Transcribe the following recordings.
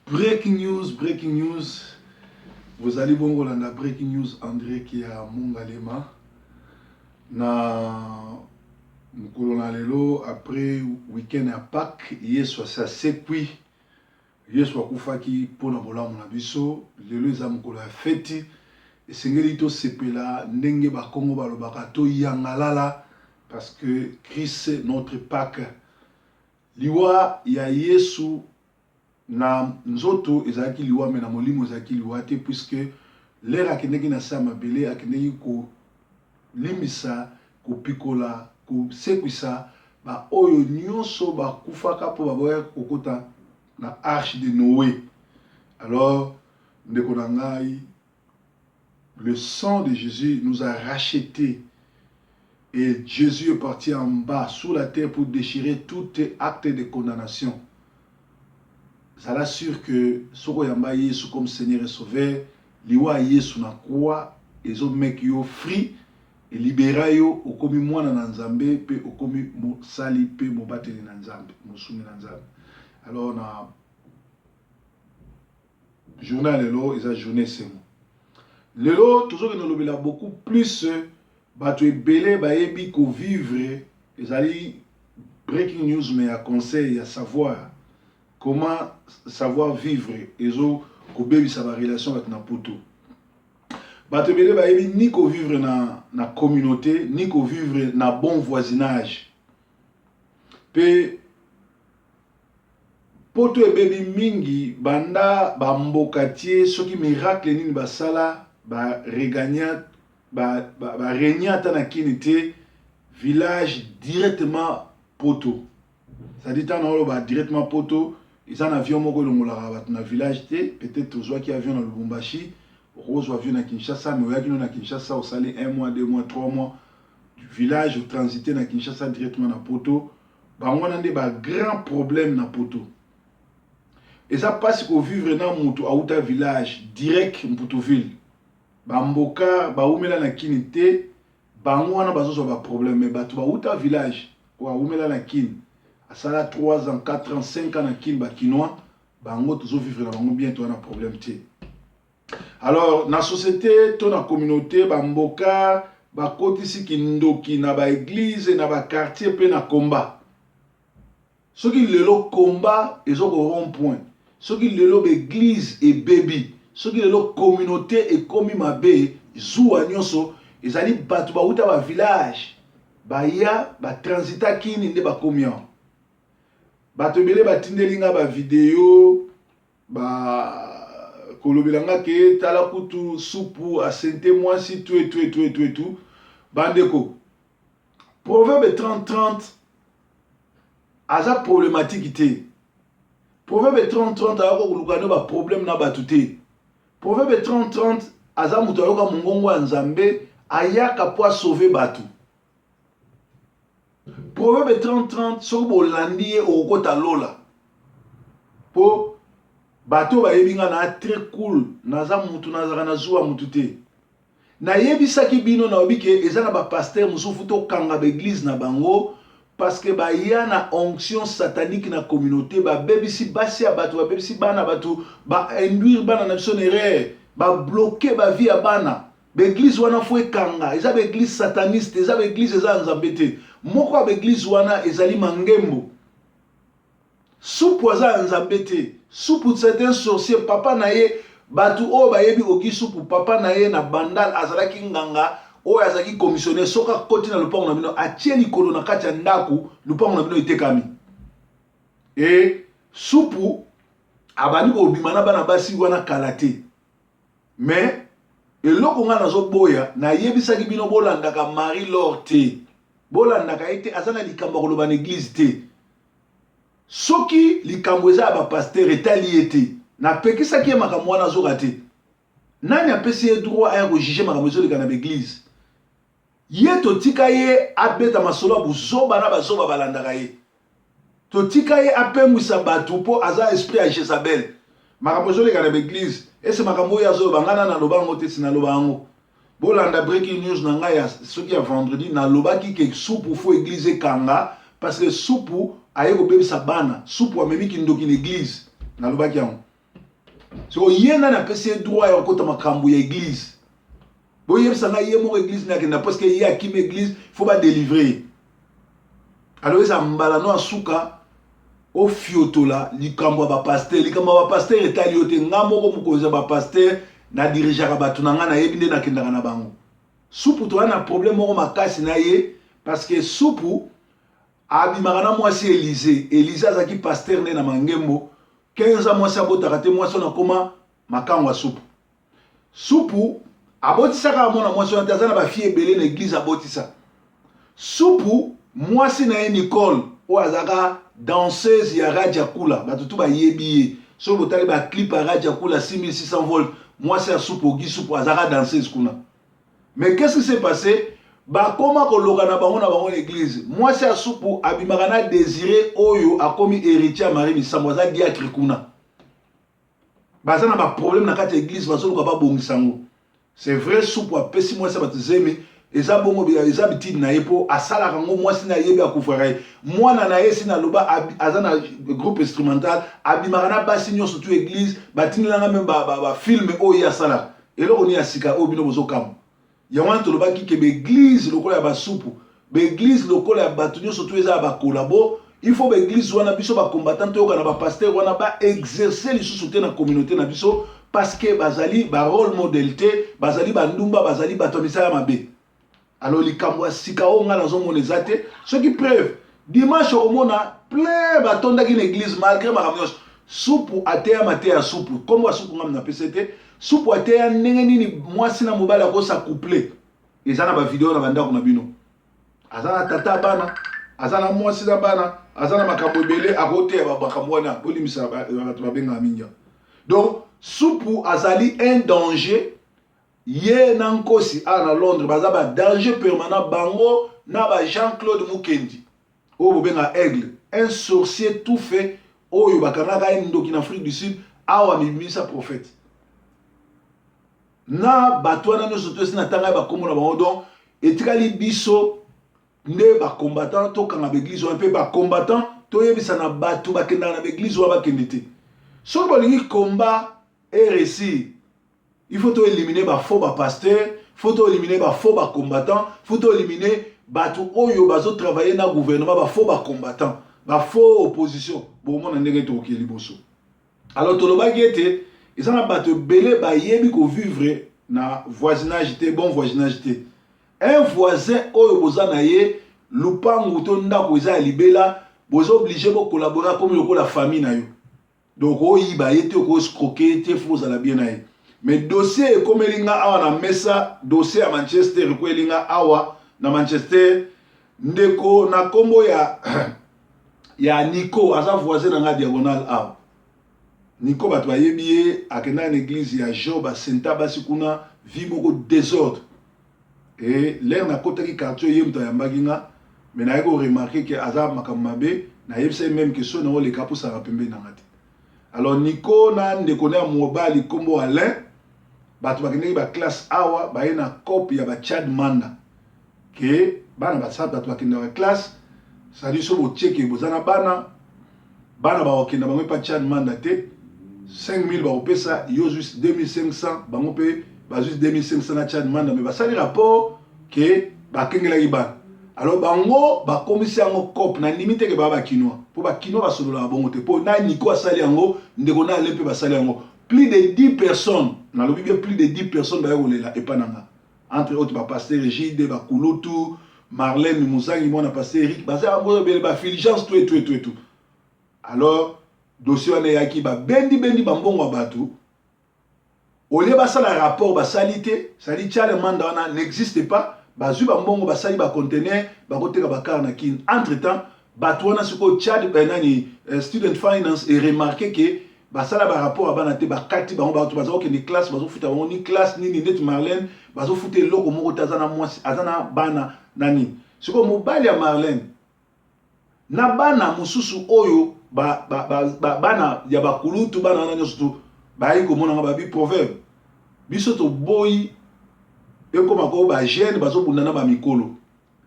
Breaking news. Vous allez bon Rolanda, breaking news André qui est à Mongalema. Na mkolona lelo après week-end à Pâques, yeso sa sekwi. Yeso akufaki pona bolamu na biso, lelo eza mkolo ya feti. Esengeli to sepela ndenge ba Kongo balobaka to yangalala parce que Christ notre Pâques. Liwa ya Yesu na nzoto ezalaki liwa me na molimo ezalaki liwa te puisque l'air akendeki na sa mabele akendeki ko limisa kopikola kosekwisa ba oyo nyonso bakufaka mpo baboya kokota na arche de Noé. Alors ndeko na ngai, le sang de Jésus nous a rachetés et Jésus est parti en bas sous la terre pour déchirer tout acte de condamnation. Ça l'assure que soko yamba Yesu comme Seigneur et Sauveur, liwa Yesu na croix, et zo mek yo free et libéra yo okomi mwana na Nzambe pe okomi mosali pe mobateli na Nzambe, mosumi na Nzambe. Alors na journal lelo eza journée semo. Lelo toujours que nous lobela beaucoup plus bato ebele ba yebi ko vivre ezali breaking news mais à conseil à savoir comment savoir vivre ezo ko bebisa ba relation avec na poto. Bato ebele ba yebi ni ko vivre na communauté ni ko vivre na bon voisinage. Pe poto ebebi mingi banda ba mbokatie soki miracle nini basala ba regagna ba regnata na kinité village directement poto. Ça dit tant ba directement poto. Ils ont un avion moko longolaka na village te, peut-être aux qui avion na Lubumbashi, rose avion na Kinshasa, mais oyaki na Kinshasa au salé 1 mois, 2 mois, 3 mois du village au transité na Kinshasa directement na poto. Ba on a des grand problème na poto. Et ça passe qu'au vivre na mutu auta village direct mputu ville. Ba mboka ba umela na kinité, ba ngwana bazo ba problème mais ba tu ba auta village ou umela na kin. Ça a 3 ans, 4 ans, 5 ans na kin ba kinois, bango toujours vivre na bango bien to na problème té. Alors na société, to na communauté, ba mboka, ba kotisi kindoki na ba église na ba quartier pe na combat. Soki lelo combat ezoko rond point. Soki lelo ba église et baby. Soki lelo communauté et komi mabe, zuwa nyonso, ezali batu ba uta ba village. Ba ya ba transita kini nde ba komian. Bato ebele batindelinga ba vidéo ba kolobelanga ke tala kutu supu asente mwasi tout bandeko. Proverbe 30-30 aza problématique te. Proverbe 30-30 ayako kulukano ba problème na batu te. Proverbe 30-30 aza mutu ayoka mongongo ya Nzambe ayaka po sauver batu. Proverbe 30-30, soki bolandi ye okota lola. Po bato ba yebinga na très cool, naza mutu nazaka na zuwa mutu te. Na yebisaki bino na obike ezana ba pasteur musufu to kanga ba église na bango parce que ba ya na onction satanique na communauté ba bebisi basi ya bato ba bebisi bana bato ba induire bana na biso erreur, ba bloquer ba vie ya bana. Ba église wana fo ekanga, eza ba église sataniste, eza ba église eza Nzambe te. Moko ya église wana ezali mangembo. Supu aza Nzambe te. Supu certains sorciers papa na ye batu o ba yebi oki supu papa na ye na bandal azalaki nganga o azalaki commissionnaire soka koti na lupango na bino atie likolo na kati ya ndaku lupango na bino etekami. Et supu abani ko bimana bana basi wana kalate. Mais eloko nga nazo boya na yebisaki bino bolandaka Marie Laure te. Bolandaka ete azana likambo koloba na église te. Soki likambo eza ba pasteur etali ete na pekisaki ye makambo wana zoka te. Nani apesi ye droit aya ko juger makambo ezoleka na église? Ye totika ye abeta masolo buzoba na bazoba balandaka ye. Totika ye apemwisa batu po aza esprit ya Jezabel. Makambo ezoleka na église. Ese makambo ya zo bangana na lobango te sina lobango. Bolanda breaking news na ngai ya soki ya vendredi na lobaki ke supu fo église kanga parce que supu aye ko bebisa bana, supu amemi kindoki l'église. na lobaki yango so yena na pese droit ya kota makambo ya église boyebisa nga ye moko église nakenda parce que ye akimi église faut ba délivrer alors eza mbala no asuka o fiotola likambo ya bapaster likambo ya bapaster etali yo te nga moko mokonzi ya bapaster na dirigeaka bato na nga nayebi nde nakendaka na bango supu toza na problème moko makasi na ye parce que supu abimaka na mwasi Élise azalaki paster nde na mangembo 15 ans mwasi abotaka te mwasi wana akoma makango ya supu abotisaka mwana mwasi wana te aza na bafille ebele na église abotisa supu mwasi na ye Nicole oyo azalaka danseuse ya Radio Kula bato tu bayebi ye soki botali baclip ya Radio Kula 6600 volts mwasi ya supu ogi supu azalaka danseuse kuna mais qu'est-ce qui s'est passé bakoma koloka na bango na l'église mwasi ya supu abimaka na Désiré oyo akomi héritier ya Marie Misambo aza diacre kuna baza na baproblème na kati ya église bazoluka babongisa yango c'est vrai supu apesi mwasi ya bato zemi eza bongo eza bitidi na ye mpo asalaka yango mwasi na yebi akufaka ye mwana na ye si na loba aza na groupe instrumental abimaka na basi nyonso tu église batindelanga meme bafilme oyo ye asalaka eloko ni ya sika oyo bino bozokamba yango wana tolobaki ke baeglise lokola ya basupu baeglise lokola ya bato nyonso tu eza ya bakolabo il faut baeglise wana biso bacombattant toyoka na bapaster wana baexerce lisusu te na communauté na biso parce que bazali barole model te bazali bandumba bazali bato ya misala mabe alors likambo ya sika oyo nga nazomona eza te soki preuve dimanche omona plein batondaki na église malgré makambo nyonso supu ateyama te ya supu kombo ya supu nga napesa te supu ateya ndenge nini mwasi na mobali akosa couple eza na bavideo na bandako na bino aza na tata bana aza na mwasi na bana aza na makambo ebele akoteya makambo wana bolimisa bato babengaka mingi donc supu azali un danger ye na nkosi a na Londres baza ba danger permanent bango na ba Jean-Claude Mukendi oyo bobenga Aigle un sorcier tout fait oyo bakangaka ye ndoki na Afrique du Sud awa mimisa prophète na bato wana nyonso to esi na tanga ya bakombo na bango donc etikali biso nde bacombattant tokanga baeglise wana mpe bacombattant toyebisa na bato bakendaka na baeglise wana bakende te soki bolingi komba RSI il faut to éliminer bafaux bapasteur faut to éliminer bafaux bacombattant faut to éliminer bato oyo bazotravaille na gouvernement bafaux bacombattant bafaux opposition bomona ndenge tokoki liboso alors tolobaki ete eza na bato ebele bayebi kovivre na voisinage te bon voisinage te un voisin oyo boza na ye lupangu to ndako eza ya libela boza oblige bokolabora komi lokola famille na yo donc oyiba ye te okoscroke te fo ozala bien na ye mais dossier ekomeli nga awa na mesa dossier ya Manchester ekweli nga awa na Manchester ndeko na kombo ya Nico aza voisin na nga diagonal awa Nico bato bayebi ye akenda na église ya Job asenta basi kuna vie moko désordre et l'air na kotaki quartier ye muto ayambaki nga mais naye ko remarquer que aza makambo mabe nayebisa même que so na oleka pusaka pembe na nga te alors Nico na ndeko na mobali kombo Alain bato bakendeki baklasse awa baye na cope ya Chad Manda ke bana basala bato bakendaka classe sadi so botieke boza na bana bakenda bango pa Chad Manda te 5000 bakopesa yo juste 2500 bango mpe juste 2500 na Chad Manda mais basali rapport ke bakengelaki bana alors bango bakomisi yango cope na limite ke baba bakinois po bakinois basolola bongo te po na Nico asali yango ndeko na ale mpe basali yango plus de 10 personnes na lobi bien plus de 10 personnes ba yolela epananga entre autres ba pasteur Gide ba Kulutu Marlène Muzangi mona pasteur Eric baza bango bele ba Fulgence tout alors dossier wana yaki ba bendi ba mbongo bato olie basala rapport basali te sali Charles Manda wana n'existe pas bazui ba mbongo basali ba conteneur ba koteka ba car na kin entre temps bato wana siko Chad nani student finance et remarqué que basala ba rapport abana te bakati bango bato bazo ke ni classe bazo futa bango ni classe nini net Marlène bazo futa eloko moko tazana mwasi azana bana nani siko mobali ya Marlène na bana mususu oyo bana ya bakulutu bana na nyosutu bayi komona nga babi proverbe biso to boyi ekoma ko ba jeune bazobunda na ba mikolo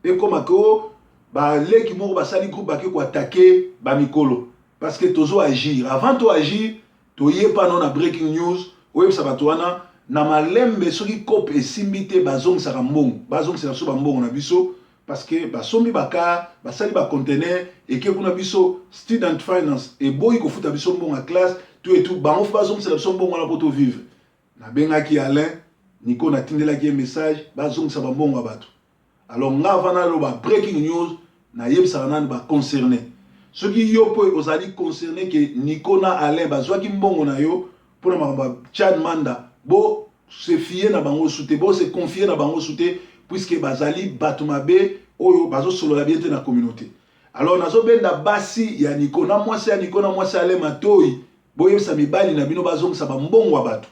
ekoma ko ba leki moko basali groupe baki ko attaquer ba mikolo parce que tozo agir avant to agir to yepa non na breaking news oyo ça batwana na malembe soki kope esimbi te bazongisaka mbongo bazongisaka biso bambongo na biso parce que basombi baka basali bacontener eke kuna biso student finance eboyi kofuta biso mbongo ya classe tout et tout bango bazongisaka biso mbongo wana po tovivre nabengaki Alain Nico natindelaki message bazongisa bambongo ya bato alors nga avant naloba breaking news nayebisaka nani baconcerné soki yo po ozali concerné ke Nico na Alain bazwaki mbongo na yo mpona makambo Chad Manda bo se fier na bango sute bo se confier na bango sute puisque bazali bato mabe oyo bazosolola bien te na communauté alors nazobenda basi ya Nico na mwasi ya Nico na mwasi Alain Matoi boyebisa mibali na bino bazongisa bambongo ya bato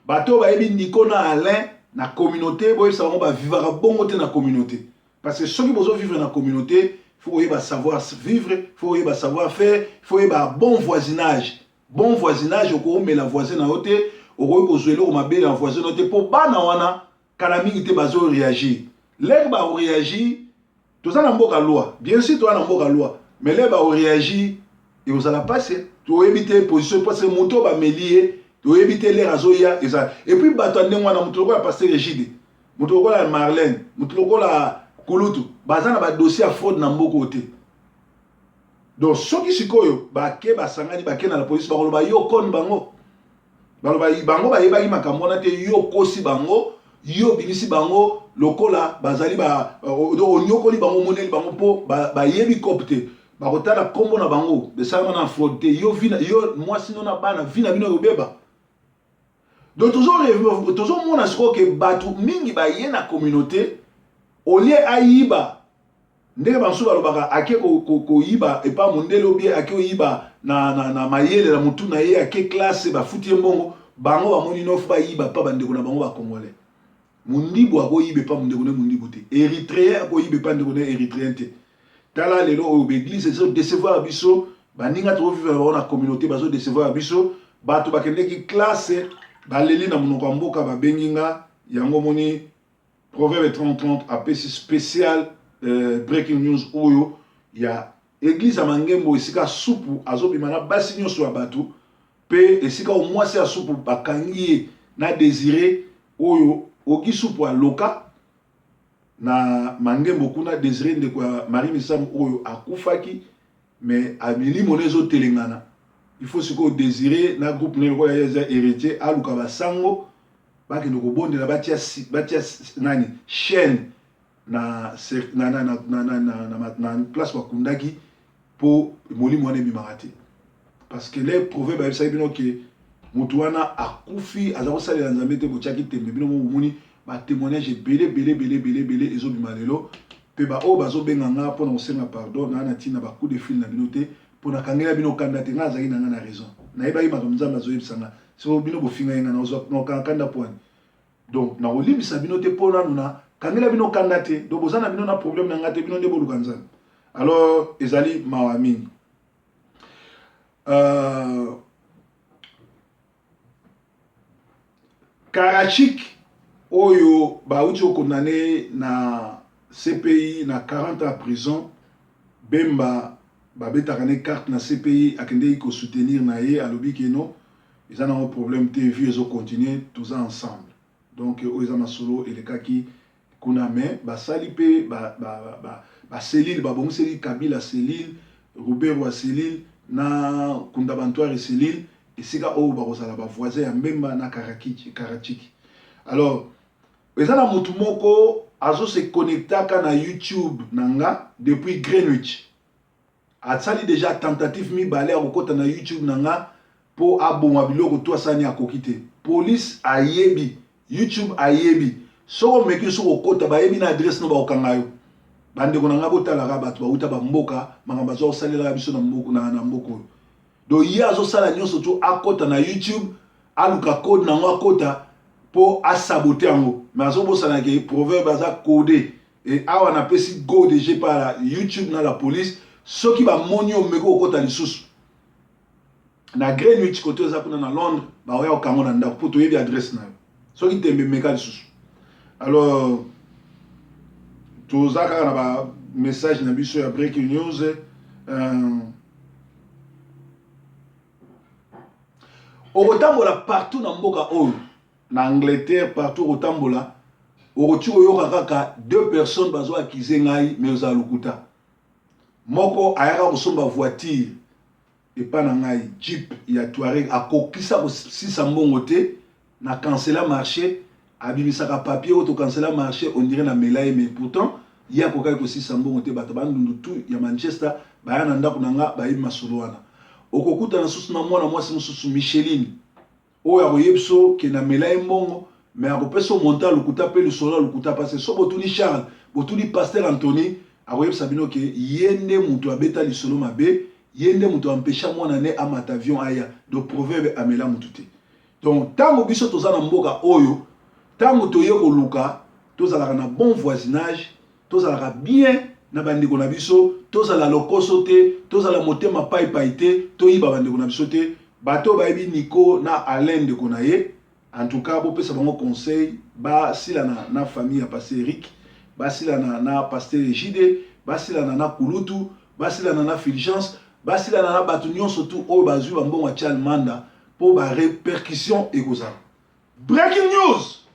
bato bayebi Nico na Alain na communauté boyebisa bango bavivaka bongo te na communauté parce que soki bozo vivre na communauté faut y savoir vivre, faut y savoir faire, faut y bon voisinage. Bon voisinage, on met la voisine à côté, on va la voisine à côté pour bana wana, kanami ite bazo réagir. Les ba réagir, tout ça n'a pas loi. Bien sûr, toi n'a pas loi, mais les ba réagir et vous allez passer. Tu vas éviter position parce que moto ba melier, tu vas éviter les razoya et ça. Et puis ba tande wana moto ko la passer rigide. Moto ko la Marlène, moto ko la Kulutu, bazana ba dossier à fraude na mboko côté. Donc soki sikoyo bake basangani bake na la police ba yo kon bango. Baloba bango ba yeba makambo na te yo kosi bango, yo binisi bango lokola bazali ba onyokoli bango moneli bango po ba yebi kopte. Ba kotala kombo na bango de salama na fraude te yo vina yo moi sinon na bana vina bino yobeba. Donc toujours mona siko ke batu mingi ba ye na communauté au lieu ayiba ndenge banso balobaka ake ko yiba et pas mondele obie ake oyiba na mayele na mutu na ye ake classe ba futie mbongo bango ba moni nofu ba yiba pa bandeko na bango ba congolais mundibu ako yibe pa mondeko ne mundibu te érythréen ako yibe pa ndeko ne érythréen te tala lelo o église so décevoir biso baninga to vivre na communauté bazo décevoir biso bato bakende ki classe baleli na munoko mboka ba benginga yango moni Proverbe 30-30 APC spécial breaking news oyo ya église à Mangembo esika supu azobimana basi nyoso ya bato pe esika au mwasi ya supu bakangi na désiré oyo oki supu a loka na Mangembo kuna désiré ndeko ya Marie Misam oyo akufaki mais abili monezo telengana il faut siko désiré na groupe nero ya héritier aluka basango baki ndoko bonde la batia nani chaîne na place wakundaki pour molimo wana bimarate parce que les proverbes ba sabi bino ke mutu wana akufi azako salela nzambe te bochaki tembe bino moni ba témoignage belé ezo bimalelo pe ba o bazo benga nga pour na senga pardon na tina ba coup de fil na bino te pour na kangela bino kanda te nga zaki na raison na yeba ima nzambe azo yebisanga so bino bofinga yenga na ozo no kanda point donc na olibisa bino te pona nuna kangela bino kanda te donc bozana bino na problème na ngate bino nde boluka nzambe alors ezali mawa mingi Karachik oyo bauti condamné na CPI na 40 ans prison Bemba babetaka ne carte na CPI akende ko soutenir na ye alobi keno ils ont un problème te vie ils ont continué tous ensemble donc ils ont masolo et les kaki kuna mais ba salipe ba Célil ba bon Célil Kabila Célil Robert wa Célil na Kundabantoire Célil et sika o ba kozala ba voisin ya Mbemba na Karachik alors ils ont mutu moko azo se connectaka na YouTube nanga depuis Greenwich atsali déjà tentative mi balé akokota na YouTube nanga pour aboma biloko to asani akokite police ayebi YouTube ayebi soko meki soko kota bayebi na adresse no ba okangayo bande ko nanga botala ka bato ba uta ba mboka mangamba zo salela biso na mboko na mboko do ya zo sala nyoso to akota na YouTube aluka code na ngo akota pour saboter yango mais azo bosana ke proverbe aza codé et awa na pesi go DG par la YouTube na la police soki ba monio meko okota lisusu na Greenwich côté oza kuna na Londres ba oya okango na ndako poto yebi adresse na soki tembe meka lisusu alors toza kaka na ba message na biso ya breaking news okotambola partout na mboka oyo na Angleterre partout okotambola okoti oyoka kaka 2 personnes bazo accuser ngai mais oza lukuta moko ayaka kosomba voiture epa na ngai Jeep ya Touareg akokisa kosisa mbongo te na cancela marché abimisaka papier oto cancela marché on dirait na melaye mais pourtant ya kokai kosisa mbongo te bato bandundu tu ya Manchester baya na ndako na nga bayi masolo wana okokuta na susu na mwana mwasi mususu Micheline oyo akoyebso ke na melaye mbongo mais akopesa monta lukuta pe lisolo lukuta parce so botuni Charles botuni Pasteur Anthony akoyebsa bino ke yende mutu abeta lisolo mabe yende mutu empêcha mwana ne amata avion aya do proverbe amela mutu te donc tango biso tozana mboka oyo tango toye koluka tozalaka na bon voisinage tozalaka bien na bandeko na biso tozala lokoso te tozala motema pai te toyiba bandeko na biso te bato bayebi Nico na Alain de konaye en tout cas bopesa bango conseil basila na famille ya Pasteur Eric basila na Pasteur Jide basila na Kulutu basila na Fulgence basila na bato nyonso tu oyo bazwi bambongo ya Charles Manda pour ba répercussion ekozala. Breaking news.